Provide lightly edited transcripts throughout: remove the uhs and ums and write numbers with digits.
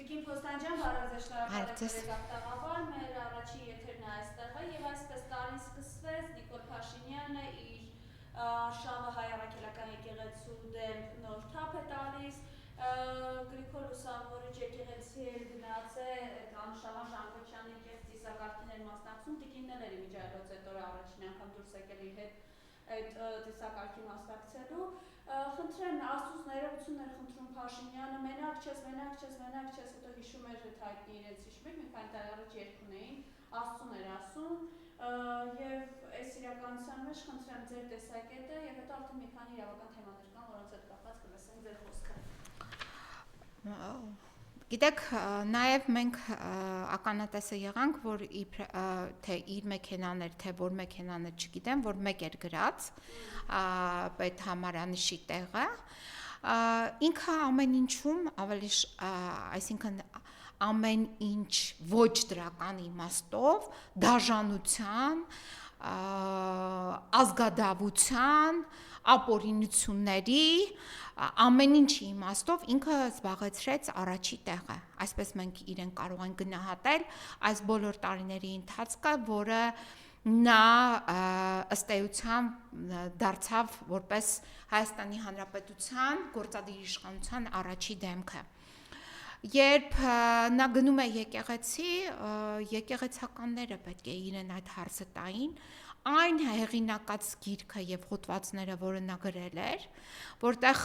Տիկին Փոստանջյան, բարև ձեզ, շնորհակալ եմ եկաք տաղավար, մեր առաջին եթերն է այստեղ է եւ այսպես տարին սկսվեց, Նիկոլ Փաշինյանը իր շավը հայ առաքելական եկեղեցու դեմ նոր թափ է տալիս, Գրիգոր Լուսավորիչ եկեղեցի էլ գնաց է Անշավան Ժանգոչյանի կեղծ ծիսակարգին էր մասնակցում, տիկինն էլ միջայլոց այդ օրը առաջին անգամ դուրս եկել իր հետ այդ ծիսակարգի մասնակցելու, խնդրեմ Աստծուց ներողություններ խնդրում Փաշինյանը, մենակ չես, հետո հիշում էր այդ հայտնի իրենց հիշում եք, մի քանի տարի առաջ երգ ունեին, Աստծուն էր ասում, եւ այս իրականության մեջ խնդրեմ ձեր տեսակետը եւ հետո արդեն մի քանի իրավական թեմաներ կան, որոնց հետ կապված կլսենք ձեր խոսքը։ Գիտեք, նաև մենք ականատեսը եղանք, որ թե իր մեքենան էր, թե որ մեքենան էր, չգիտեմ, որ մեկ էր գրած պետ համարանիշի տեղը, ինքը ամեն ինչում ավելի, այսինքն ամեն ինչ ոչ դրական իմաստով, դաժանության, ազգադավության, ապօրինությունների, ամեն ինչի իմաստով ինքը զբաղեցրեց առաջի տեղը, այսպես մենք իրեն կարող ենք գնահատել այս բոլոր տարիների ընթացքը, որը նա ըստ էության դարձավ որպես Հայաստանի Հանրապետության գործադիր իշխանության առաջի դեմքը։ Երբ նա գնում է եկեղեցի, եկեղեցականները պետք է իրեն այդ հարցը տային, այն հեղինակած գիրքը եւ հոդվածները, որը նա գրել էր, որտեղ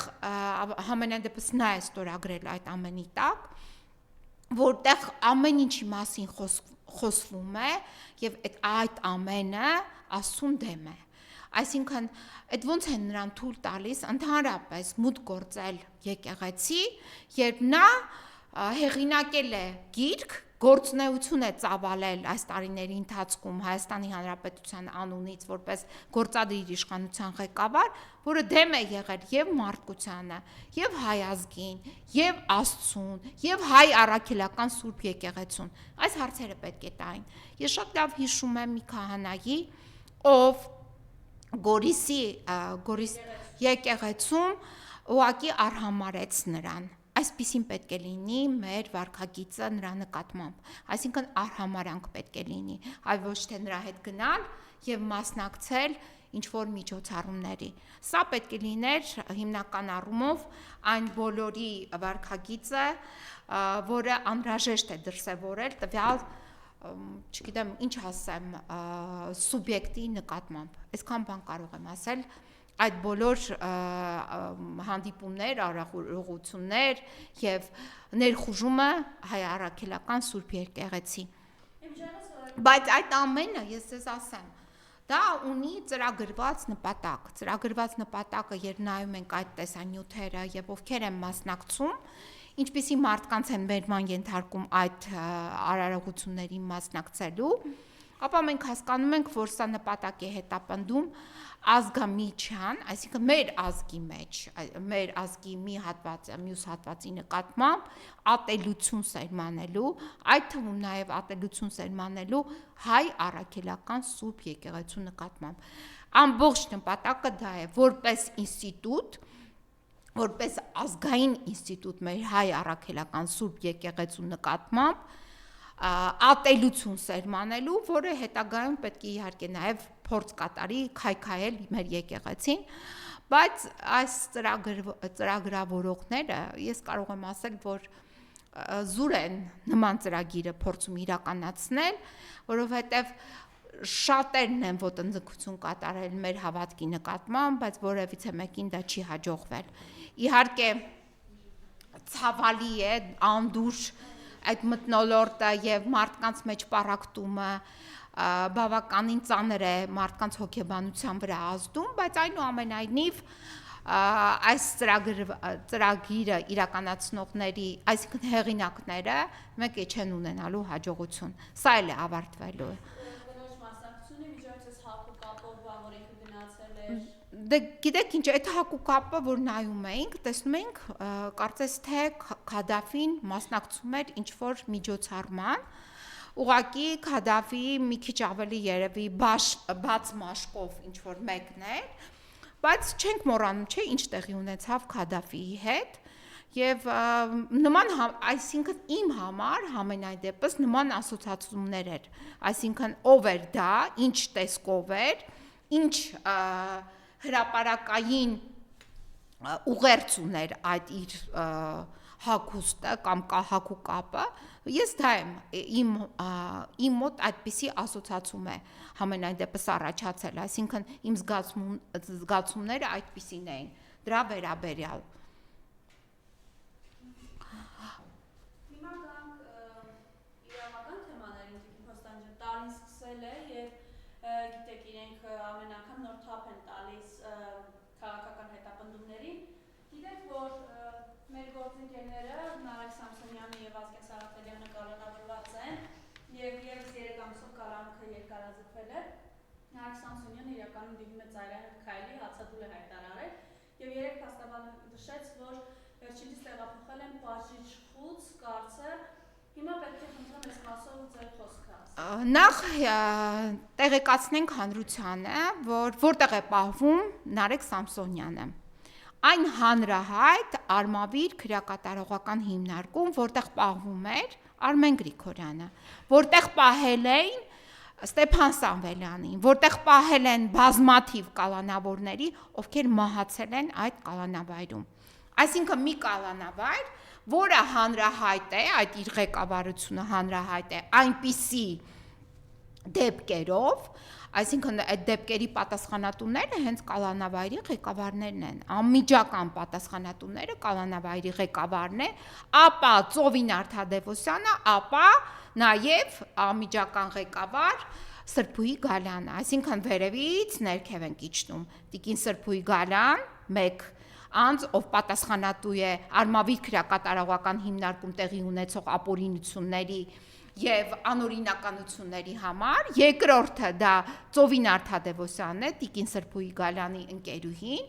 համենայն դեպս նա է ստորագրել այդ ամենի տակ, որտեղ ամեն ինչի մասին խոսվում է եւ այդ ամենը Աստծուն դեմ է։ Այսինքն, այդ ոնց են նրան թույլ տալիս ընդհանրապես մուտք գործել եկեղեցի, երբ նա հեղինակել է գիրք, գործունեություն է ծավալել այս տարիների ընթացքում Հայաստանի Հանրապետության անունից որպես գործադիր իշխանության ղեկավար, որը դեմ է եղել եւ մարդկությանը, եւ հայ ազգին, եւ Աստծուն, եւ հայ առաքելական Սուրբ եկեղեցուն։ Այս հարցերը պետք է տային։ Ես շատ լավ հիշում եմ մի քահանայի, ով Գորիսի եկեղեցում ուղղակի արհամարեց նրան։ Այսպիսին պետք է լինի մեր վարքագիծը նրա նկատմամբ, այսինքն արհամարանք պետք է լինի, այլ ոչ թե նրա հետ գնալ եւ մասնակցել ինչ-որ միջոցառումների։ Սա պետք է լիներ հիմնական առումով այն բոլորի վարքագիծը, որը անհրաժեշտ է դրսևորել տվյալ, չգիտեմ, ինչ ասեմ, սուբյեկտի նկատմամբ։ Այսքան բան կարող եմ ասել այդ բոլոր հանդիպումներ, արարողություններ եւ ներխուժումը հայ առաքելական Սուրբ եկեղեցի։ Բայց այդ ամենը, ես ձեզ ասեմ, դա ունի ծրագրված նպատակ։ Ծրագրված նպատակը, երբ նայում ենք այդ տեսանյութերը եւ ովքեր են մասնակցում, ինչպիսի մարդկանց են վերման ենթարկում այդ արարողություններին մասնակցելու, ապա մենք հասկանում ենք, որ սա նպատակ է հետապնդում ազգամիջյան, այսինքն մեր ազգի մեջ, մեր ազգի մի հատվածը մյուս հատվածի նկատմամբ ատելություն սերմանելու, այդ թվում նաև ատելություն սերմանելու հայ առաքելական Սուրբ եկեղեցու նկատմամբ։ Ամբողջ նպատակը դա է, որպես ինստիտուտ, որպես ազգային ինստիտուտ մեր հայ առաքելական Սուրբ եկեղեցու նկատմամբ ատելություն սերմանելու, որը հետագայում պետք է իհարկե նաև փորձ կատարի քայքայել մեր եկեղեցին, բայց այս ծրագրավորողները, ես կարող եմ ասել, որ զուր են նման ծրագիրը փորձում իրականացնել, որովհետև շատերն են ոտնձգություն կատարել մեր հավատքի նկատմամբ, բայց որևիցե մեկին դա չի հաջողվել։ Իհարկե ցավալի է, անդուր այդ մթնոլորտը եւ մարդկանց մեջ պառակտումը բավականին ծանր է մարդկանց հոգեբանության վրա ազդում, բայց այնուամենայնիվ այս ծրագիրը իրականացնողների, այսինքն հեղինակները մեկ է չեն ունենալու հաջողություն։ Սա էլ է ավարտվելու։ Դե գիտեք ինչ, այդ հակուկապը, որ նայում էինք, տեսնում էինք, կարծես թե Քադաֆին մասնակցում էր ինչ-որ միջոցառման, ուղղակի Քադաֆիի մի քիչ ավելի երևի բաց մաշկով ինչ-որ մեկն էր, բայց չենք մոռանում, չէ, ինչ տեղի ունեցավ Քադաֆիի հետ, Եվ նման, այսինքն իմ համար համենայն դեպս նման ասոցիացումներ էր, այսինքն ով էր դա, ինչ տեսքով էր, ինչ հրապարակային ուղերձ ուներ այդ իր հագուստը կամ հագու կապը, ես դա եմ, իմ մոտ այդպիսի ասոցիացում է համենայն դեպս առաջացել, այսինքն իմ զգացումները այդպիսին էին, դրա վերաբերյալ։ Տարին սկսել է և գիտեք իրենք ամեն անգամ նոր թափ են տալիս քաղաքական հետապնդումներին։ Գիտեք, որ մեր գործընկերները Նարեկ Սամսոնյանը և Վազգեն Սարաթելյանը կալանավորված են և ևս 3 ամսով կալանքը երկարաձգվել է։ Նարեկ Սամսոնյանը իրականում դիմում է Ծայրանի հետ քայլի, հացադուլ է հայտարարել և 3 փաստաբանը նշեց, որ վերջինիս տեղափոխել են բաժիչ խուց, կարծր։ Հիմա պետք է խնդրեմ այս մասով ձեր խոսքը։ Նախ տեղեկացնենք հանրությանը, որ որտեղ է պահվում Նարեկ Սամսոնյանը։ Այն հանրահայտ Արմավիր քրեակատարողական հիմնարկում, որտեղ պահվում էր Արմեն Գրիգորյանը, որտեղ պահել էին Ստեփան Սամվելյանին, որտեղ պահել են բազմաթիվ կալանավորների, ովքեր մահացել են այդ կալանավայրում։ Այսինքն մի կալանավայր, որը հանրահայտ է, այդ իր ղեկավարությունը հանրահայտ է այնպիսի դեպքերով, այսինքն այդ դեպքերի պատասխանատուները հենց կալանավայրի ղեկավարներն են, անմիջական պատասխանատուները կալանավայրի ղեկավարն է, ապա Ծովին Արտադևոսյանը, ապա նաև անմիջական ղեկավար Սրբուհի Գալյանը, այսինքն վերևից ներքև ենք իջնում, Տիկին Սրբուհի Գալյան, մեկ անձ, ով պատասխանատու է Արմավիր քրեակատարողական հիմնարկում տեղի ունեցող ապօրինությունների և անօրինականությունների համար, երկրորդը դա Ծովին Արտադևոսյանն է, Տիկին Սրբուհի Գալյանի ընկերուհին,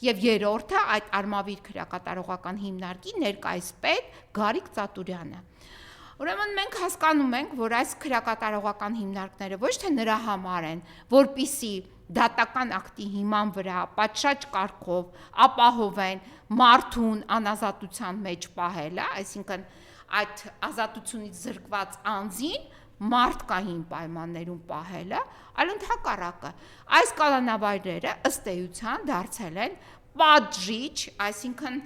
և երրորդը այդ Արմավիր քրեակատարողական հիմնարկի ներկայիս պետ Գարիկ Ծատուրյանը։ Ուրեմն մենք հասկանում ենք, որ այս քրեակատարողական հիմնարկները ոչ թե նրա համար են, որպիսի դատական ակտի հիման վրա պատշաճ կարգով ապահովեն մարդուն անազատության մեջ պահելը, այսինքն այդ ազատությունից զրկված անձին մարդկային պայմաններում պահելը, այլ ընդհակառակը այս կալանավայրերը ըստ էության դարձել են պատժիչ, այսինքն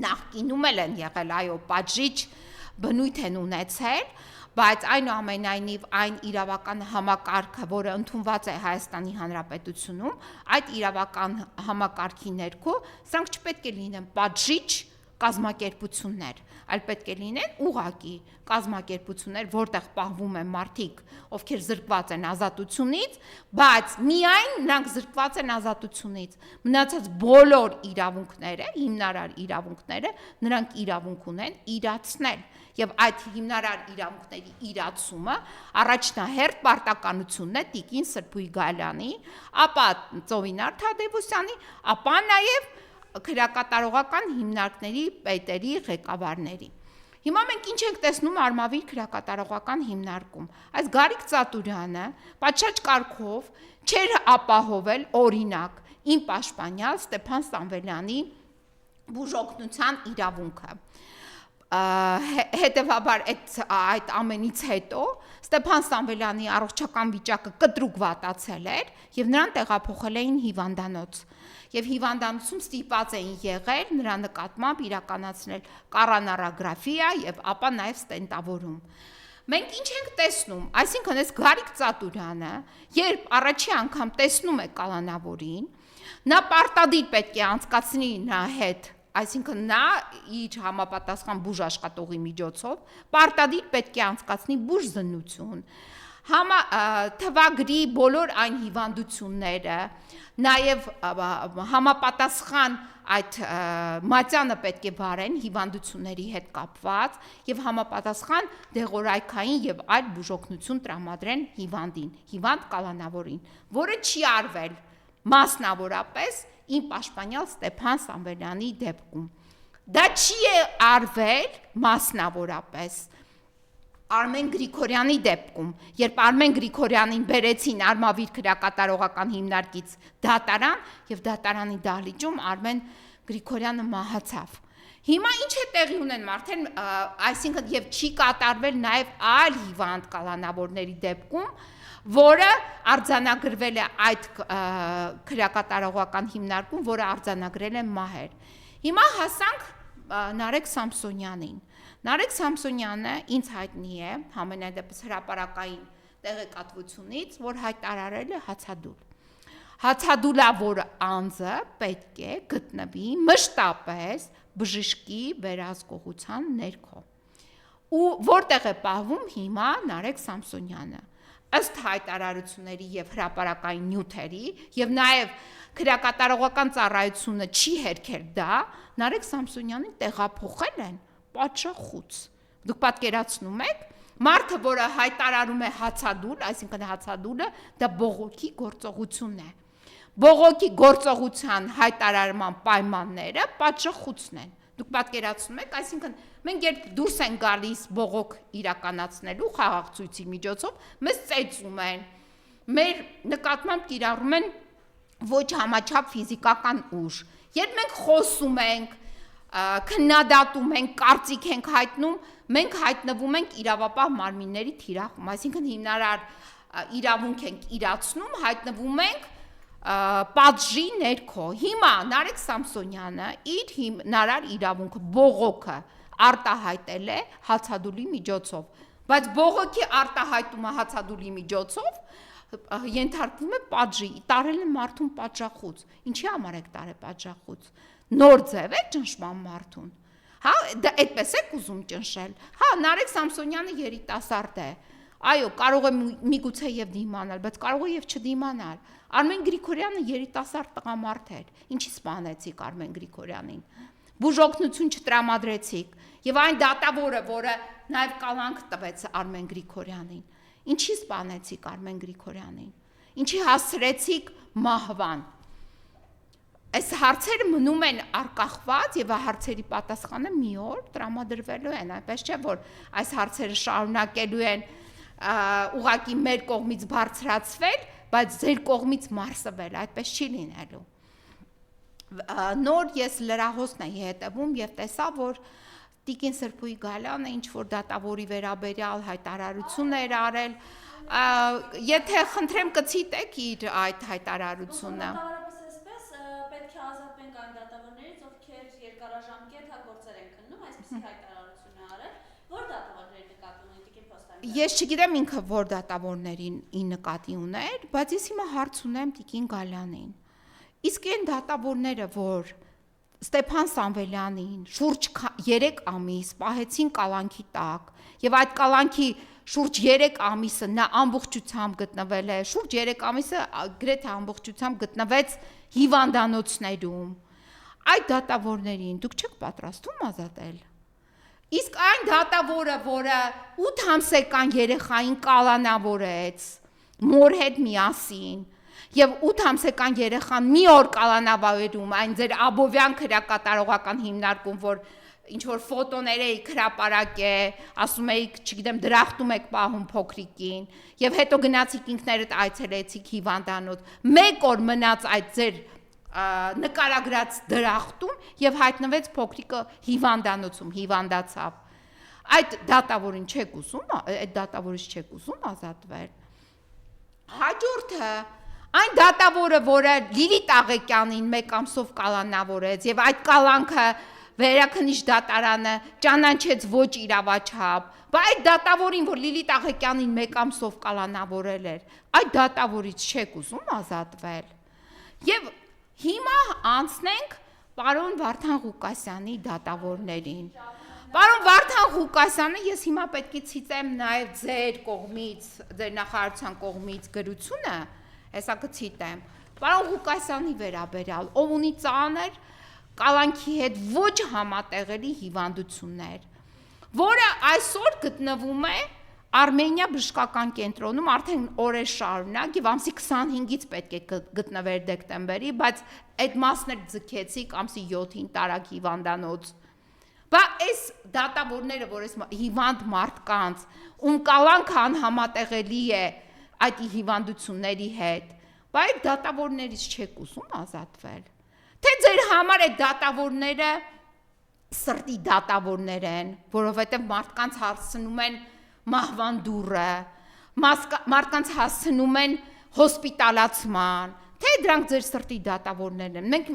նախկինում էլ են եղել, այո, պատժիչ բնույթ են ունեցել, բայց այնուամենայնիվ այն իրավական համակարգը, որը ընդունված է Հայաստանի Հանրապետությունում, այդ իրավական համակարգի ներքո սրանք չպետք է լինեն պատժիչ կազմակերպություններ, այլ պետք է լինեն ուղղակի կազմակերպություններ, որտեղ պահվում են մարդիկ, ովքեր զրկված են ազատությունից, բայց միայն նրանք զրկված են ազատությունից, մնացած բոլոր իրավունքները, հիմնարար իրավունքները, նրանք իրավունք ունեն իրացնել, եւ այդ հիմնարար իրավունքների իրացումը առաջնահերթ պարտականությունն է Տիկին Սրբուհի Գալյանի, ապա Ծովին Արտադևոսյանի, ապա նաեւ քրեակատարողական հիմնարկների պետերի ղեկավարների։ Հիմա մենք ինչ ենք տեսնում Արմավիր քրեակատարողական հիմնարկում։ Այս Գարիկ Ծատուրյանը պատշաճ կարգով չէր ապահովել օրինակ իմ պաշտպանյալ Ստեփան Սամվելյանի բուժօգնության իրավունքը։ Հետևաբար այդ ամենից հետո Ստեփան Սամվելյանի առողջական վիճակը կտրուկ վատացել էր եւ նրան տեղափոխել էին հիվանդանոց եւ հիվանդանոցում ստիպված էին եղել նրա նկատմամբ իրականացնել կոռոնարոգրաֆիա եւ ապա նաեւ ստենտավորում։ Մենք ինչ ենք տեսնում, այսինքն այս Գարիկ Ծատուրյանը, երբ առաջի անգամ տեսնում է կալանավորին, նա պարտադիր պետք է անցկացնի նրա հետ, այսինքն նա իր համապատասխան բուժաշխատողի միջոցով պարտադիր պետք է անցկացնի բուժզննություն, թվագրի բոլոր այն հիվանդությունները, նաև համապատասխան այդ մատյանը պետք է վարեն հիվանդությունների հետ կապված եւ համապատասխան դեղորայքային եւ այլ բուժօգնություն տրամադրեն հիվանդին, հիվանդ կալանավորին, որը չի արվել մասնավորապես իմ պաշտպանյալ Ստեփան Սամվելյանի դեպքում։ Դա չի արվել մասնավորապես Արմեն Գրիգորյանի դեպքում, երբ Արմեն Գրիգորյանին բերեցին Արմավիր քրեակատարողական հիմնարկից դատարան եւ դատարանի դահլիճում Արմեն Գրիգորյանը մահացավ։ Հիմա ինչ է տեղի ունենում արդեն, այսինքն եւ չի կատարվել նաեւ այլ հիվանդ կալանավորների դեպքում, որը արձանագրվել է այդ քրեակատարողական հիմնարկում, որը արձանագրել է մահեր։ Հիմա հասանք Նարեկ Սամսոնյանին։ Նարեկ Սամսոնյանը ինձ հայտնի է համենայնդեպս հրապարակային տեղեկատվությունից, որ հայտարարել է հացադուլ։ Հացադուլա, որ անձը պետք է գտնվի մշտապես բժշկի վերահսկողության ներքո։ Ու որտեղ է պահվում հիմա Նարեկ Սամսոնյանը։ Ըստ հայտարարությունների եւ հրապարակային նյութերի եւ նաեւ քրեակատարողական ծառայությունը չի հերքել դա, Նարեկ Սամսոնյանին տեղափոխել են պատժախոց։ Դուք պատկերացնում եք, մարդը, որը հայտարարում է հացադուլ, այսինքն հացադուլը դա բողոքի գործողությունն է։ Բողոքի գործողության հայտարարման պայմանները պատժախոցն են։ Դուք պատկերացնում եք, այսինքն մենք երբ դուրս են գալիս բողոք իրականացնելու խաղաղ ցույցի միջոցով, մեզ ծեծում են, մեր նկատմամբ կիրառում են ոչ համաչափ ֆիզիկական ուժ։ Երբ մենք խոսում ենք, քննադատում ենք, կարծիք ենք հայտնում, մենք հայտնվում ենք իրավապահ մարմինների թիրախում, այսինքն հիմնարար իրավունք ենք իրացնում, հայտնվում ենք պատժի ներքո։ Հիմա Նարեկ Սամսոնյանը իր հիմնարար իրավունքը բողոքը արտահայտել է հացադուլի միջոցով, բայց բողոքի արտահայտումը հացադուլի միջոցով ենթարկվում է պատժի, տարել է մարդուն պատժախոց։ Ինչի համար եք տարել պատժախոց։ Նոր ձև է ճնշման մարդուն։ Հա, դա այդպես է ուզում ճնշել։ Հա, Նարեկ Սամսոնյանը երիտասարդ է։ Այո, կարող է միգուցե եւ դիմանալ, բայց կարող է եւ չդիմանալ։ Արմեն Գրիգորյանը երիտասարդ տղամարդ էր։ Ինչի սպանեցիք Արմեն Գրիգորյանին։ Բուժօգնություն չտրամադրեցիք եւ այն դատավորը, որը նաեւ կալանք տվեց Արմեն Գրիգորյանին։ Ինչի սպանեցիք Արմեն Գրիգորյանին։ Ինչի հասցրեցիք մահվան։ Այս հարցերը մնում են արկախված եւ հարցերի պատասխանը մի օր տրամադրվելու են, այնպես չէ որ այս հարցերը շարունակելու են ուղակի մեր կողմից բարձրացվել, բայց ձեր կողմից մարսվել, այդպես չի լինելու։ Նոր ես լրահոսն էի հետևում եւ տեսա, որ Տիկին Սրբուի Գալյանը ինչ որ դատավորի վերաբերյալ հայտարարություն էր արել, եթե խնդրեմ կցիտեք իր այդ հայտարարությունը։ Պետք է ազատվենք այն դատավորներից, ովքեր երկարաժամկետ գործեր են քննում, այսպիսի հայտարարություն է արել, որ դատավորների նկատի ունի Տիկին Փոստանյանը։ Ես չգիտեմ ինքը որ դատավորներին նկատի ուներ, բայց ես հիմա հարց ունեմ Տիկին Գալյանին։ Իսկ այն դատավորները, որ Ստեփան Սամվելյանին շուրջ 3 ամիս պահեցին կալանքի տակ, եւ այդ կալանքի շուրջ 3 ամիսը նա ամբողջությամբ գտնվել է, շուրջ 3 ամիսը գրեթե ամբողջությամբ գտնվեց հիվանդանոցներում։ Այդ դատավորներին դուք չեք պատրաստվում ազատել։ Իսկ այն դատավորը, որը 8 ամսական երեխային կալանավորեց մոր հետ միասին, եւ 8 ամսական երեխան մի օր կալանավարում, այն ձեր Աբովյան քրեակատարողական հիմնարկում, որ ինչ որ ֆոտոներ էիք հրապարակել, ասում էիք, չգիտեմ, դրախտում եք պահում փոքրիկին, եւ հետո գնացիք ինքներդ այցելեցիք հիվանդանոց։ Մեկ օր մնաց այդ ձեր նկարագրած դրախտում եւ հայտնվեց փոքրիկը հիվանդանոցում, հիվանդացավ։ Այդ դատավորին չեք ուզում, այդ դատավորից չեք ուզում ազատվել։ Հաջորդը այն դատավորը, որը Լիլիթ Աղեկյանին 1 ամսով կալանավորեց եւ այդ կալանքը Վերաքննիչ դատարանը ճանաչեց ոչ իրավաչափ, բայց այդ դատավորին, որ Լիլիթ Աղեկյանին 1 ամսով կալանավորել էր, այդ դատավորից չեք ուզում ազատվել։ Եվ հիմա անցնենք պարոն Վարդան Ղուկասյանի դատավորներին։ Պարոն Վարդան Ղուկասյանը, ես հիմա պետք է ցիտեմ նաև ձեր կողմից, ձեր նախարարության կողմից գրությունը, հեսա կցիտեմ։ Պարոն Ղուկասյանի վերաբերյալ, ով ունի ծանր կալանքի հետ ոչ համատեղելի հիվանդություններ, որը այսօր գտնվում է Արմենիա բժշկական կենտրոնում արդեն օրեր շարունակ եւ ամսի 25-ից պետք է գտնվեր դեկտեմբերի, բայց այդ մասն էլ ձգեցիք ամսի 7-ին տարակ հիվանդանոց։ Բայց այս դատավորները, որ այս հիվանդ մարդկանց, ում կալանքը անհամատեղելի է այդ հիվանդությունների հետ, բայց այդ դատավորներից չեք ուզում ազատվել։ Թե ձեր համար այդ դատավորները սրտի դատավորներ են, որովհետև մարդկանց հասցնում են մահվան դուռը, մարդկանց հասցնում են հոսպիտալացման, թե դրանք ձեր սրտի դատավորներն են։ Մենք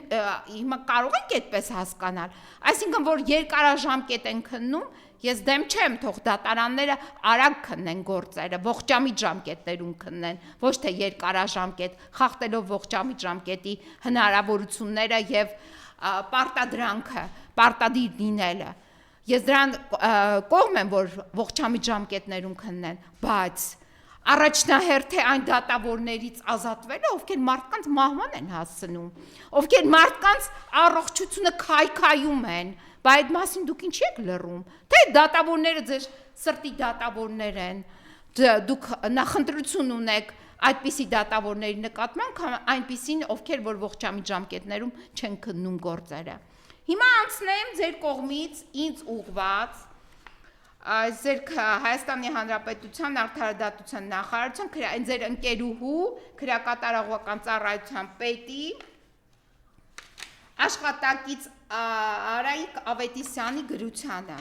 հիմա կարող ենք այդպես հասկանալ, այսինքն որ երկարաժամկետ են քննում, ես դեմ չեմ, թող դատարանները արագ քննեն գործերը, ողջամիտ ժամկետներում քննեն, ոչ թե երկարաժամկետ, խախտելով ողջամիտ ժամկետի հնարավորությունները եւ պարտադրանքը, պարտադիր լինելը։ Ես դրան կողմ եմ, որ ողջամիտ ժամկետներում քննեն, բայց առաջնահերթ է այն դատավորներից ազատվելը, ովքեր մարդկանց մահվան են հասցնում, ովքեր մարդկանց առողջությունը քայքայում են, բայց այդ մասին դուք ինչի եք լռում, թե դատավորները ձեր սրտի դատավորներ են, դուք նախընտրություն ունեք այդպիսի դատավորների նկատմամբ, այնպիսին, ովքեր որ ողջամիտ ժամկետներում չեն քննում գործերը։ Հիմա անցնեմ ձեր կողմից ինձ ուղված ձեր Հայաստանի Հանրապետության Արդարադատության նախարարության ձեր ընկերուհու քրեակատարողական ծառայության պետի աշխատակից Արայիկ Ավետիսյանի գրությանը։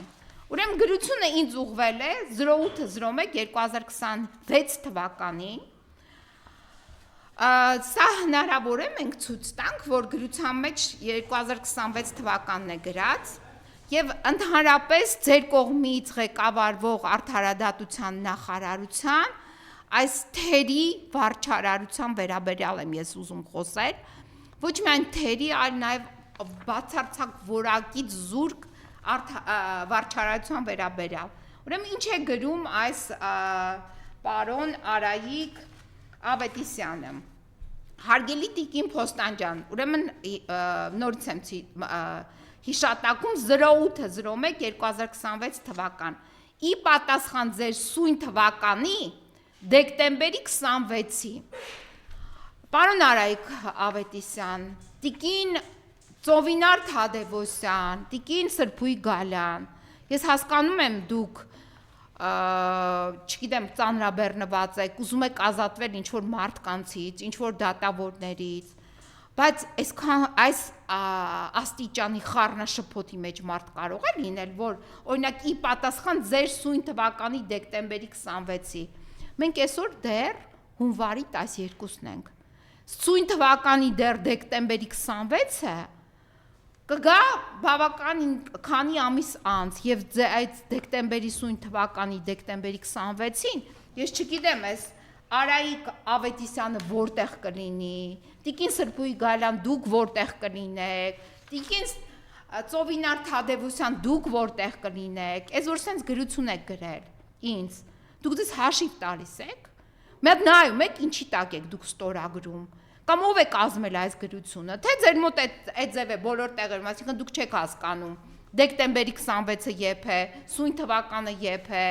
Ուրեմն գրությունը ինձ ուղղվել է 08/01/2026 թվականին։ Սա հնարավոր է մենք ցույց տանք, որ գրության մեջ 2026 թվականն է գրած եւ ընդհանրապես ձեր կողմից ղեկավարվող Արդարադատության նախարարության այս թերի վարչարարության վերաբերյալ եմ ես ուզում խոսել, ոչ միայն թերի, այլ նաեւ բացարձակ որակից զուրկ վարչարարության վերաբերյալ։ Ուրեմն ինչ է գրում այս պարոն Արայիկ Ավետիսյանը։ Հարգելի տիկին Փոստանջան, ուրեմն նորից եմ հիշատակում 08/01/2026 թվական։ Ի պատասխան ձեր սույն թվականի դեկտեմբերի 26-ի։ Պարոն Արայիկ Ավետիսյան, տիկին Ծովինար Թադևոսյան, տիկին Սրբույի Գալյան, ես հասկանում եմ դուք չգիտեմ, ծանրաբեռնված եք, ուզում եք ազատվել ինչ-որ մարդկանցից, ինչ-որ դատավորներից, բայց այս աստիճանի խառնաշփոթի մեջ մարդ կարող է լինել, որ օրինակ ի պատասխան ձեր սույն թվականի դեկտեմբերի 26-ի, մենք այսօր դեռ հունվարի 12-ն ենք, սույն թվականի դեռ դեկտեմբերի 26-ը կգա բավական քանի ամիս անց եւ այդ դեկտեմբերի սույն թվականի դեկտեմբերի 26-ին ես չգիտեմ այս Արայիկ Ավետիսյանը որտեղ կլինի, տիկին Սրբույի Գալյան դուք որտեղ կլինեք, տիկին Ծովինար Թադևոսյան դուք որտեղ կլինեք, այս որ sense գրություն եք գրել ինձ, դուք դες հաշիվ տալիս եք, մեկ նայում եք ինչի տակ եք դուք ստորագրում, կամ ով է կազմել այս գրությունը, թե ձեր մոտ այդ ձև է բոլոր տեղերում, այսինքն դուք չեք հասկանում, դեկտեմբերի 26-ը երբ է, սույն թվականը երբ է,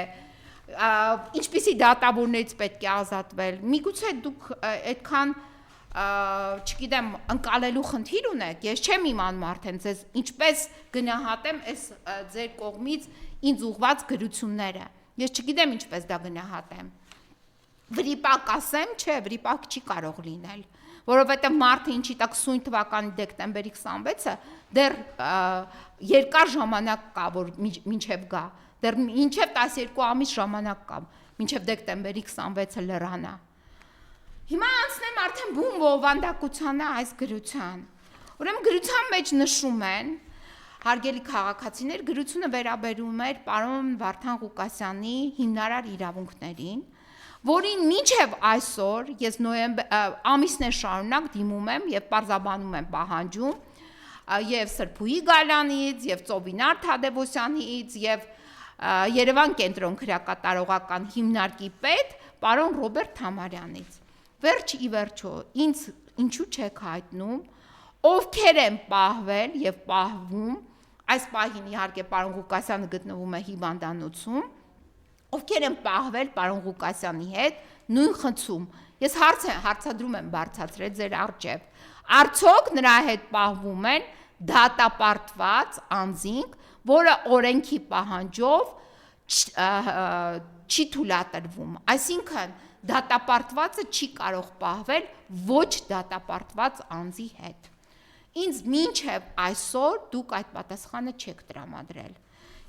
ինչպիսի դատավորներից պետք է ազատվել, միգուցե դուք այդքան, չգիտեմ, ընկալելու խնդիր ունեք, ես չեմ իմանում արդեն ձեզ ինչպես գնահատեմ այս ձեր կողմից ինձ ուղված գրությունները, ես չգիտեմ ինչպես դա գնահատեմ, վրիպակ ասեմ, չէ, վրիպակ չի կարող լինել, որովհետև մարդը ինչի տակ սույն թվականի դեկտեմբերի 26-ը դեռ երկար ժամանակ կա, որ մինչև գա, դեռ մինչև 12 ամիս ժամանակ կա, մինչև դեկտեմբերի 26-ը լրանա։ Հիմա անցնեմ արդեն բուն բովանդակությանը այս գրության։ Ուրեմն գրության մեջ նշում են, հարգելի քաղաքացիներ, գրությունը վերաբերում էր պարոն Վարդան Ղուկասյանի հիմնարար իրավունքներին, որին մինչև այսօր ես ամիսներ շարունակ դիմում եմ եւ պարզաբանում եմ պահանջում եւ Սրբույի Գալյանից եւ Ծովինար Թադևոսյանից եւ Երևան կենտրոն քրեակատարողական հիմնարկի պետ պարոն Ռոբերտ Թամարյանից։ Վերջ ի վերջո ինձ ինչու չեք հայտնում ովքեր են պահվել եւ պահվում, այս պահին իհարկե պարոն Ղուկասյանը գտնվում է հիվանդանոցում, ովքեր են պահվել պարոն Ղուկասյանի հետ նույն խցում։ Ես հարցադրում եմ բարձրացրել ձեր առջև։ Արդյոք նրա հետ պահվում են դատապարտված անձինք, որը օրենքի պահանջով չի թույլատրվում։ Այսինքն դատապարտվածը չի կարող պահվել ոչ դատապարտված անձի հետ։ Ինձ մինչև այսօր դուք այդ պատասխանը չեք տրամադրել։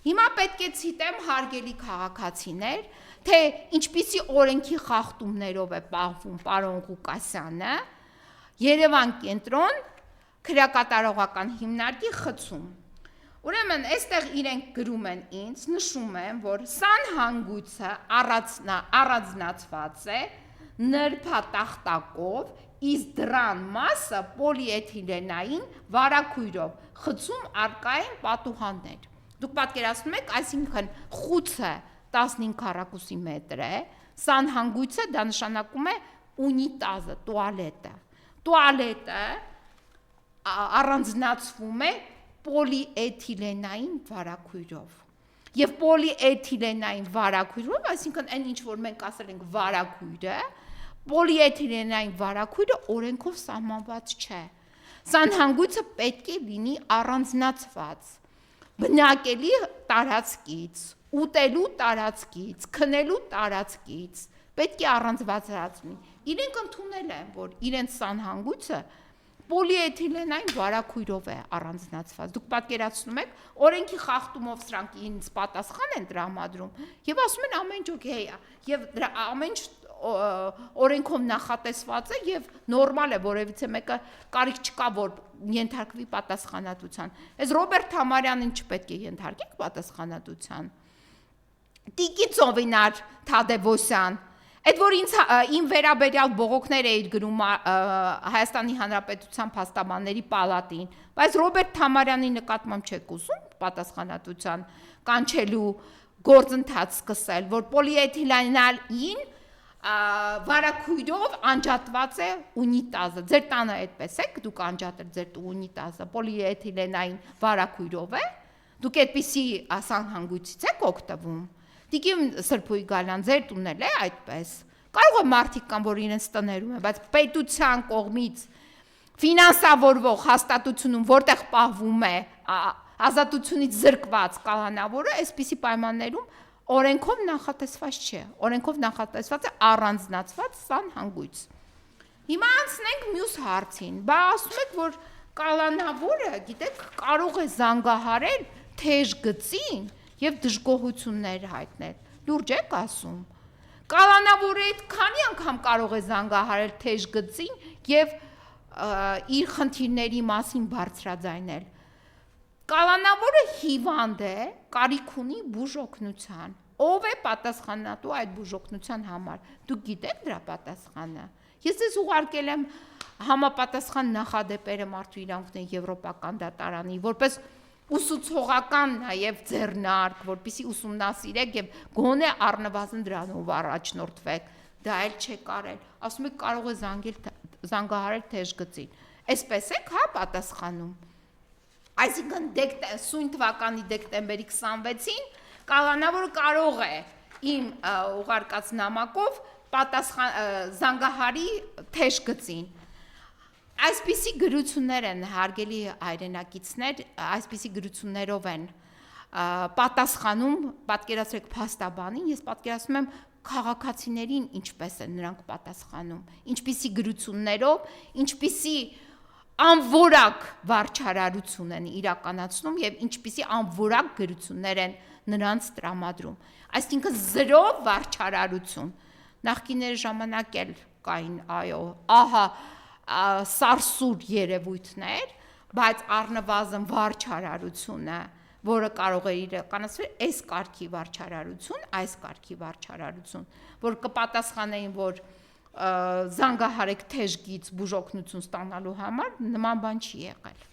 Հիմա պետք է ցիտեմ հարգելի քաղաքացիներ, թե ինչպիսի օրենքի խախտումներով է պահվում պարոն Ղուկասյանը Երևան կենտրոն քրեակատարողական հիմնարկի խցում։ Ուրեմն այստեղ իրենք գրում են ինձ, նշում են, որ սանհանգույցը առանձնացված է նրբատախտակով, իսկ դրան մասը պոլիէթիլենային վարակույրով, խցում արկա են պատուհաններ։ Դուք պատկերացնում եք, այսինքն խուցը 15 քառակուսի մետր է, սանհանգույցը դա նշանակում է ունիտազը, տուալետը։ Տուալետը առանձնացվում է պոլիէթիլենային վարակույրով։ Եվ պոլիէթիլենային վարակույրով, այսինքն այն ինչ որ մենք ասել ենք վարակույրը, պոլիէթիլենային վարակույրը օրենքով սահմանված չէ։ Սանհանգույցը պետք է լինի առանձնացված, բնակելի տարածքից, ուտելու տարածքից, քնելու տարածքից, պետք է առանձնացվի։ Իրենք ընդունել են, որ իրենց սանհանգույցը պոլիէթիլենային վարակույրով է առանձնացված։ Դուք պատկերացնում եք, օրենքի խախտումով սրանք ինձ պատասխան են տրամադրում եւ ասում են ամեն ինչ օքեյ է եւ ամեն ինչ օրենքով նախատեսված է եւ նորմալ է, որևիցե մեկը կարիք չկա, որ ենթարկվի պատասխանատվության։ Այս Ռոբերտ Համարյանին չպետք է ենթարկենք պատասխանատվության։ Տիկի Ծովինար Թադևոսյան, այդ որ իմ վերաբերյալ բողոքներ էիր գրում Հայաստանի Հանրապետության փաստաբանների պալատին, բայց Ռոբերտ Համարյանի նկատմամբ չեք ուզում պատասխանատվության կանչելու գործընթաց սկսել, որ պոլիէթիլենային վարակույրով անջատված է ունիտազը։ Ձեր տանը այդպես եք, դուք անջատել ձեր ունիտազը պոլիէթիլենային վարակույրով է, դուք այդպիսի սանհանգույցից եք օգտվում։ Տիկին Սրբույի Գալյան, ձեր տունն էլ է այդպես։ Կարող է մարդիկ կան, որ իրենց տներում է, բայց պետության կողմից ֆինանսավորվող հաստատությունում, որտեղ պահվում է ազատությունից զրկված կալանավորը, այսպիսի պայմաններում օրենքով նախատեսված չէ, օրենքով նախատեսված է առանձնացված սանհանգույց։ Հիմա անցնենք մյուս հարցին, բա ասում եք, որ կալանավորը, գիտեք, կարող է զանգահարել թեժ գծին եւ դժգոհություններ հայտնել։ Լուրջ եք ասում։ Կալանավորը այդ քանի անգամ կարող է զանգահարել թեժ գծին եւ իր խնդիրների մասին բարձրաձայնել։ Կալանավորը հիվանդ է, կարիք ունի բուժօգնության։ Ով է պատասխանատու այդ բուժօգնության համար։ Դուք գիտեք դրա պատասխանը։ Ես ձեզ ուղարկել եմ համապատասխան նախադեպերը մարդու իրավունքների եվրոպական դատարանի, որպես ուսուցողական նաև ձեռնարկ, որպեսզի ուսումնասիրեք եւ գոնե առնվազն դրանով առաջնորդվեք, դա էլ չեք արել։ Ասում եք կարող է զանգահարել թեժ գծին։ Այսպես եք, հա, պատասխանում։ Այսինքն սույն թվականի դեկտեմբերի 26-ին կալանավորը կարող է իմ ուղարկած նամակով զանգահարի թեժ գծին։ Այսպիսի գրություններ են հարգելի հայրենակիցներ, այսպիսի գրություններով են պատասխանում, պատկերացրեք փաստաբանին, ես պատկերացնում եմ քաղաքացիներին ինչպես են նրանք պատասխանում, ինչպիսի գրություններով, ինչպիսի անորակ վարչարարություն են իրականացնում եւ ինչպիսի անորակ գրություններ են նրանց տրամադրում։ Այսինքն զրո վարչարարություն։ Նախկիների ժամանակ էլ կային, այո, ահա սարսուր երևույթներ, բայց առնվազն վարչարարությունը, որը կարող է իրականացվել այս կարգի վարչարարություն, այս կարգի վարչարարություն, որ կպատասխանեին, որ զանգահարեք թեժգից բուժօգնություն ստանալու համար, նման բան չի եղել։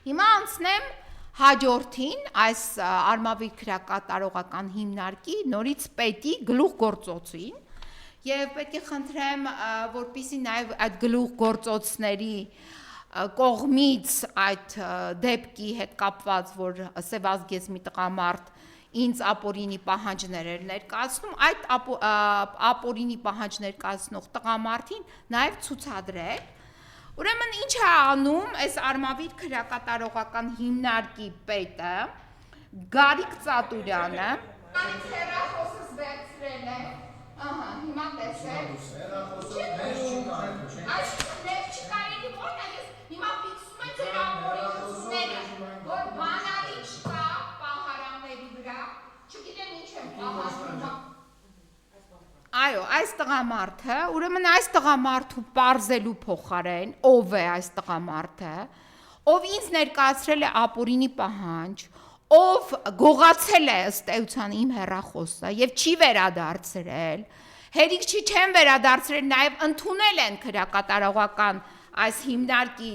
Հիմա անցնեմ հաջորդին, այս Արմավիր քրեակատարողական հիմնարկի նորից պետի գլուխգործոցին, եւ պետք է խնդրեմ, որպեսզի նաեւ այդ գլուխգործոցների կողմից այդ դեպքի հետ կապված, որ Սևազգես մի տղամարդ ինձ ապօրինի պահանջներ էր ներկայացնում, այդ ապօրինի պահանջ ներկայացնող տղամարդին նաեւ ցուցադրել։ Ուրեմն ինչ է անում այս Արմավիր քրեակատարողական հիմնարկի պետը Գարիկ Ծատուրյանը, հեռախոսս վերցրել է, Ահա, հիմա տեսեք։ Այսինքն դեռ չկարելի որն է, ես հիմա ֆիքսում եմ ձեր ապօրինությունները, որ բանալի չկա պահարանների վրա, չգիտեմ ինչ եմ պահարանում։ Այո, այս տղամարդը, ուրեմն այս տղամարդու պարզելու փոխարեն, ով է այս տղամարդը, ով ինձ ներկայացրել է ապօրինի պահանջ, ով գողացել է ըստ էության իմ հեռախոսը եւ չի վերադարձրել, հերիք չի չեն վերադարձրել, նաեւ ընդունել են քրեակատարողական այս հիմնարկի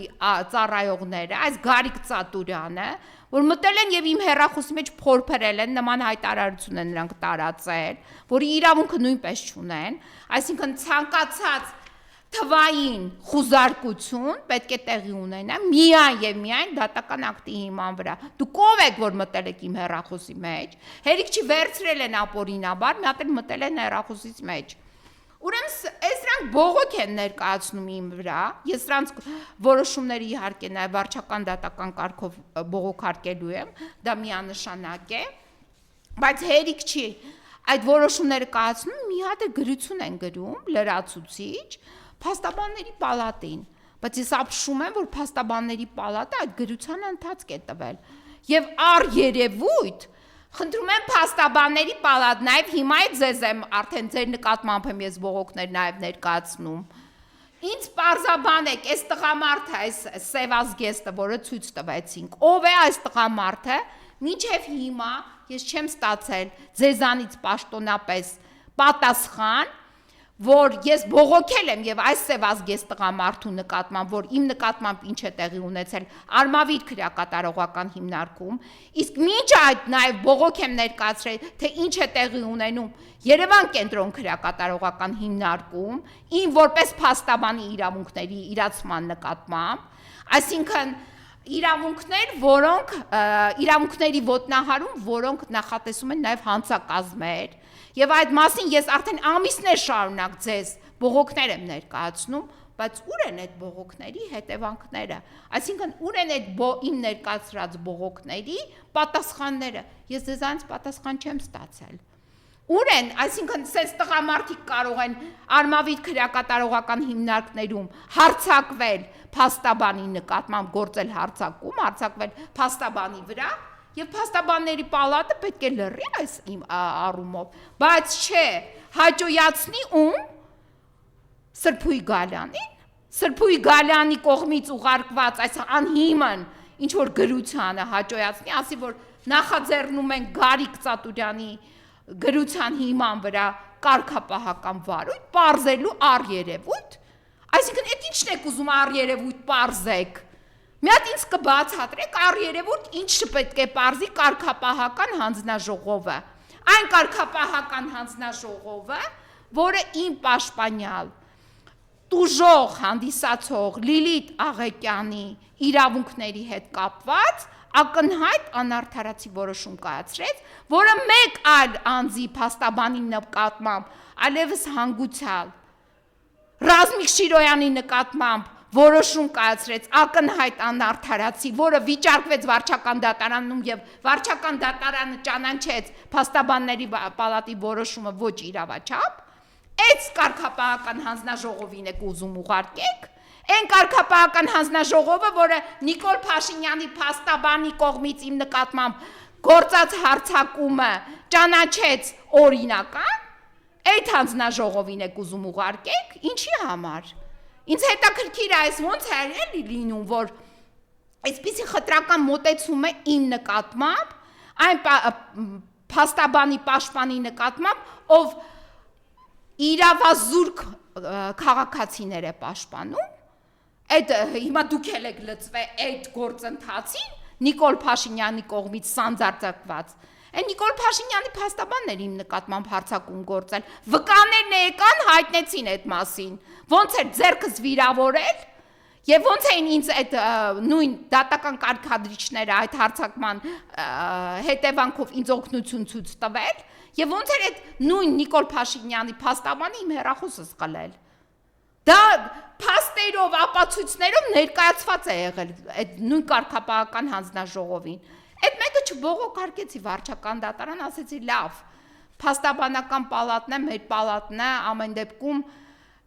ծառայողները, այս Գարիկ Ծատուրյանը, որ մտել են եւ իմ հեռախոսի մեջ փորփրել են, նման հայտարարություն են նրանք տարածել, որի իրավունքը նույնպես չունեն, այսինքն ցանկացած թվային խուզարկություն պետք է տեղի ունենա միայն եւ միայն դատական ակտի հիման վրա։ Դուք ով եք, որ մտել եք իմ հեռախոսի մեջ, հերիք չի վերցրել են ապօրինաբար, մի հատ էլ մտել են հեռախոսից մեջ։ Ուրեմն այս դրանք բողոք են ներկայացնում իմ վրա, ես դրանց որոշումների իհարկե նաեւ վարչական դատական կարգով բողոքարկելու եմ, դա միանշանակ է, բայց հերիք չի այդ որոշումները կայացնում, մի հատ գրություն են գրում լրացուցիչ Փաստաբանների պալատին, բայց ես ապշում եմ, որ Փաստաբանների պալատը այդ գրությանը ընթացք է տվել։ Եվ առ երևույթ, խնդրում եմ Փաստաբանների պալատ, նաև հիմա է ձեզ եմ արդեն ձեր նկատմամբ եմ ես բողոքներ նաև ներկայացնում։ Ինձ պարզաբանեք, այս տղամարդը, այս սևազգեստը, որը ցույց տվեցինք, ով է այս տղամարդը, մինչև հիմա ես չեմ ստացել ձեզանից պաշտոնապես պատասխան, որ ես բողոքել եմ եւ այս սևազգեստ տղամարդու նկատմամբ, որ իմ նկատմամբ ինչ է տեղի ունեցել Արմավիր քրեակատարողական հիմնարկում, իսկ մինչ այդ նաեւ բողոք եմ ներկայացրել, թե ինչ է տեղի ունենում Երևան կենտրոն քրեակատարողական հիմնարկում, իմ որպես փաստաբանի իրավունքների իրացման նկատմամբ, այսինքն իրավունքներ, որոնք իրավունքների ոտնահարում, որոնք նախատեսում են նաեւ հանցակազմեր, եւ այդ մասին ես արդեն ամիսներ շարունակ ձեզ բողոքներ եմ ներկայացնում, բայց ուր են այդ բողոքների հետևանքները, այսինքն ուր են այդ իմ ներկայացրած բողոքների պատասխանները, ես ձեզանից պատասխան չեմ ստացել։ Ուր են, այսինքն սենց տղամարդիկ կարող են Արմավիր քրեակատարողական հիմնարկներում հարձակվել փաստաբանի նկատմամբ գործել հարձակում, հարձակվել փաստաբանի վրա, եւ Փաստաբանների պալատը պետք է լռի այս իմ առումով, բայց չէ, հաջողացնի ում Սրբույի Գալյանին, Սրբույի Գալյանի կողմից ուղարկված այս անհիմն ինչ որ գրությանը հաջողացնի, ասի որ նախաձեռնում են Գարիկ Ծատուրյանի գրության հիման վրա կարգապահական վարույթ, պարզելու առերևույթ, այսինքն այդ ինչն եք ուզում առերևույթ պարզեք։ Մի հատ ինձ կբացատրեք առերևույթ ինչ պետք է պարզի կարգապահական հանձնաժողովը։ Այն կարգապահական հանձնաժողովը, որը իմ պաշտպանյալ տուժող հանդիսացող Լիլիթ Աղեկյանի իրավունքների հետ կապված ակնհայտ անարդարացի որոշում կայացրեց, որը մեկ այլ անձի փաստաբանի նկատմամբ, այլևս հանգուցյալ Ռազմիկ Շիրոյանի նկատմամբ որոշում կայացրեց ակնհայտ անարդարացի, որը վիճարկվեց վարչական դատարանում եւ վարչական դատարանը ճանաչեց Փաստաբանների պալատի որոշումը ոչ իրավաչափ, այդ կարգապահական հանձնաժողովին եք ուզում ուղարկեք, այն կարգապահական հանձնաժողովը, որը Նիկոլ Փաշինյանի փաստաբանի կողմից իմ նկատմամբ գործած հարձակումը ճանաչեց օրինական, այդ հանձնաժողովին եք ուզում ուղարկեք, ինչի համար։ Ինձ հետաքրքիր է այս ոնց է էլի լինում, որ այսպիսի խտրական մոտեցում է իմ նկատմամբ, այն փաստաբանի պաշտպանի նկատմամբ, ով իրավազուրկ քաղաքացիներ է պաշտպանում, այդ հիմա դուք եք լծվել այդ գործընթացին Նիկոլ Փաշինյանի կողմից սանձարձակված։ Այն Նիկոլ Փաշինյանի փաստաբանն էր իմ նկատմամբ հարձակում գործել, վկաներն եկան հայտնեցին այդ մասին, ոնց էր ձեռքս վիրավորել, եւ ոնց էին ինձ այդ նույն դատական կարգադրիչները այդ հարձակման հետևանքով ինձ օգնություն ցույց տվել, եւ ոնց էր այդ նույն Նիկոլ Փաշինյանի փաստաբանը իմ հեռախոսս կլել։ Դա փաստերով, ապացույցներով ներկայացված է եղել այդ նույն կարգապահական հանձնաժողովին։ Այդ մեկը չբողոքարկեցի վարչական դատարան, ասեցի լավ, փաստաբանական պալատն է, մեր պալատն է, ամեն դեպքում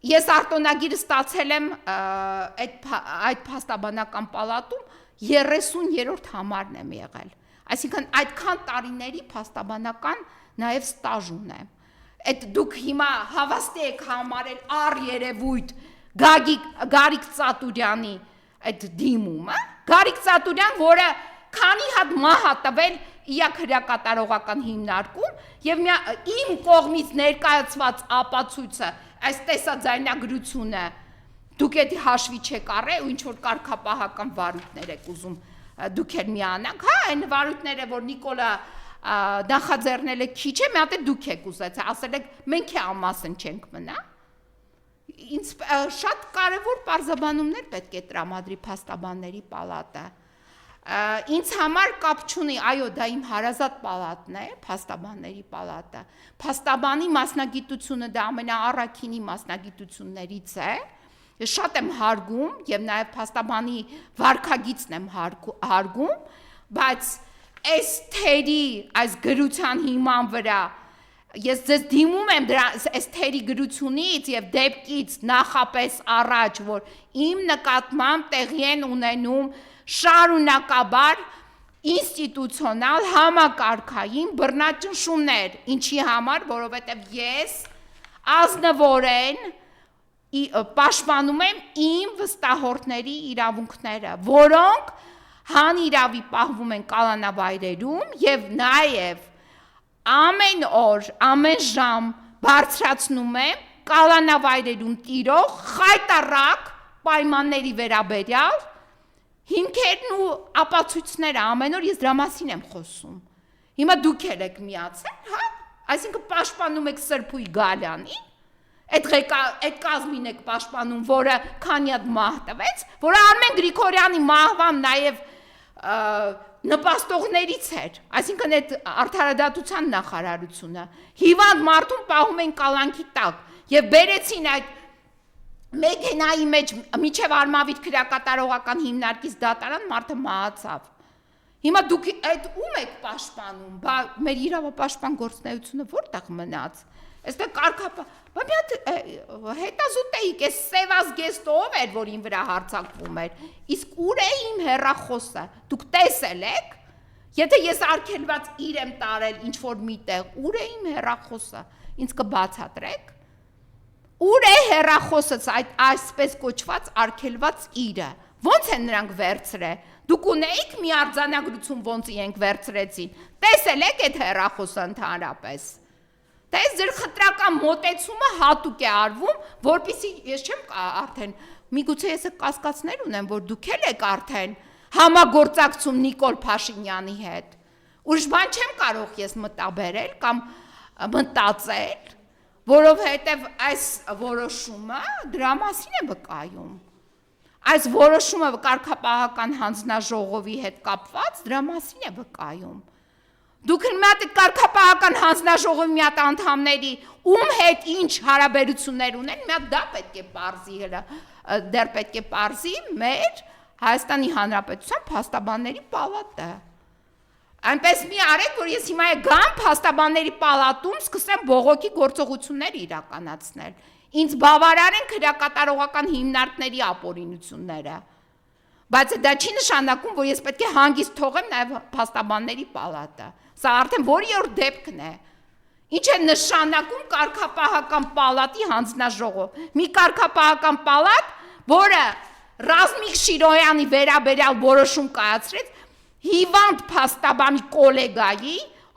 ես արտոնագիրը ստացել եմ այդ փաստաբանական պալատում 30-րդ համարն եմ եղել։ Այսինքն այդքան տարիների փաստաբանական նաև ստաժ ունեմ։ Այդ դուք հիմա հավաստի եք համարել առ երևույթ Գարիկ Ծատուրյանի այդ դիմումը, Գարիկ Ծատուրյան, որը քանի հատ մահ է տվել իր քրեակատարողական հիմնարկում եւ իմ կողմից ներկայացված ապացույցը, այս տեսաձայնագրությունը դուք այդ հաշվի չեք առել ու ինչ որ կարգապահական վարույթներ եք ուզում դուք էլ միանաք, հա, այն վարույթները, որ Նիկոլը նախաձեռնել է քիչ է, մի հատ դուք եք ուզեցել, ասել եք մենք է ամասն չենք մնա։ Ինձ շատ կարևոր պարզաբանումներ պետք է տրամադրի փաստաբանների պալատը։ Ինձ համար կապ չունի, այո, դա իմ հարազատ պալատն է, փաստաբանների պալատը։ Փաստաբանի մասնագիտությունը դա ամենաառաքինի մասնագիտություններից է։ Ես շատ եմ հարգում եւ նաեւ փաստաբանի վարքագիծն եմ հարգում, բայց այս թերի, այս գրության հիման վրա ես ձեզ դիմում եմ այս թերի գրությունից եւ դեպքից նախապես առաջ, որ իմ նկատմամբ տեղի են ունենում շարունակաբար ինստիտուցիոնալ համակարգային բռնաճնշումներ, ինչի համար, որովհետեւ ես ազնվորեն պաշտպանում եմ իմ վստահորդների իրավունքները, որոնք հանիրավի պահվում են կալանավայրերում եւ նաեւ ամեն օր, ամեն ժամ բարձրացնում եմ կալանավայրերում տիրող խայտառակ պայմանների վերաբերյալ հիմքերն ու ապացույցները ամեն օր ես դրա մասին եմ խոսում։ Հիմա դուք եք միացել, հա? Այսինքն պաշտպանում եք Սրբույր Գալյանին, այդ կազմին եք պաշտպանում, որը քանի հատ մահ տվեց, որը Արմեն Գրիգորյանի մահվան նաև նպաստողներից էր, այսինքն այդ արդարադատության նախարարությունը, հիվանդ մարդուն պահում են կալանքի տակ եւ բերեցին այդ մեքենայի մեջ միջև Արմավիր քրեակատարողական հիմնարկից դատարան մարդը մահացավ։ Հիմա դուք այդ ում եք պաշտպանում, բա մեր իրավապաշտպան գործունեությունը որտեղ մնաց։ Այստեղ կարգապահ, մի հատ հետազոտ էիք, այս Սևազգեստը ով էր, որ ին վրա հարձակվում էր, իսկ ուր է իմ հեռախոսը, դուք տեսել եք, եթե ես արգելված իրեմ տարել ինչ-որ միտեղ, ուր է իմ հեռախոսը, ինձ կբացատրեք, ուր է հեռախոսս այդ այսպես կոչված արգելված իրը, ոնց են նրանք վերցրել, դուք ունեիք մի արձանագրություն ոնց իրենք վերցրեցին, տեսել եք այդ հեռախոսը ընդհանրապես։ Դա այս ձեր խտրական մոտեցումը հատուկ է արվում, որպեսզի ես չեմ արդեն, միգուցե ես կասկածներ ունեմ, որ դուք եք արդեն համագործակցում Նիկոլ Փաշինյանի հետ։ Ուրիշ բան չեմ կարող ես մտաբերել կամ մտածել, որովհետև այս որոշումը դրա մասին է վկայում։ Այս որոշումը կարգապահական հանձնաժողովի հետ կապված դրա մասին է վկայում։ Դուք մի հատ կարգապահական հանձնաժողովի մի հատ անդամների ում հետ ինչ հարաբերություններ ունեն, մի հատ դա պետք է պարզի դեռ պետք է պարզի մեր Հայաստանի Հանրապետության փաստաբանների պալատը։ Այնպես մի արեք, որ ես հիմա գամ փաստաբանների պալատում սկսեմ բողոքի գործողություններ իրականացնել։ Ինձ բավարար են քրեակատարողական հիմնարկների ապօրինությունները։ Բայց դա չի նշանակում, որ ես պետք է հանգիստ թողեմ նաև փաստաբանների պալատը։ Սա արդեն որի-որ դեպքն է։ Ինչ է նշանակում կարգապահական պալատի հանձնաժողով։ Մի կարգապահական պալատ, որը Ռազմիկ Շիրոյանի վերաբերյալ որոշում կայացրեց հիվանդ փաստաբանի գոլեգայի,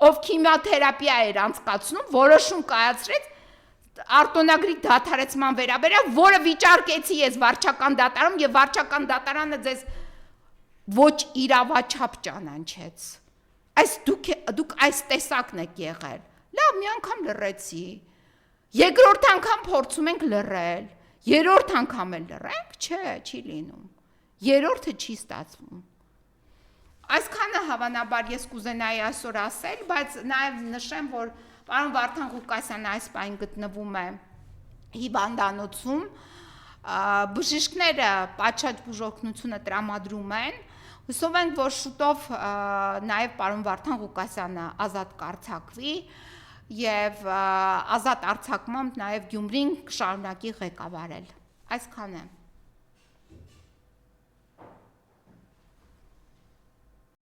ով քիմիոթերապիա էր անցկացնում, որոշում կայացրեց արտոնագրի դադարեցման վերաբերյալ, որը վիճարկեցի ես վարչական դատարանում եւ վարչական դատարանը ձեզ ոչ իրավաչափ ճանաչեց։ Այս դուք այս տեսակն եք եղել։ Լավ, մի անգամ լռեցի։ Երկրորդ անգամ փորձում ենք լռել։ Երրորդ անգամ էլ լռենք, չէ, չի լինում։ Երրորդը չի ստացվում։ Այսքանը հավանաբար ես կուզենայի այսօր ասել, բայց նաև նշեմ, որ պարոն Վարդան Ղուկասյանը այս պահին գտնվում է հիվանդանոցում, բժիշկները պատշաճ բուժօգնությունը տրամադրում են, հուսով ենք, որ շուտով նաև պարոն Վարդան Ղուկասյանը ազատ կարձակվի, եւ ազատ արձակմամբ նաեւ Գյումրին կշարունակի ղեկավարել։ Այսքան է։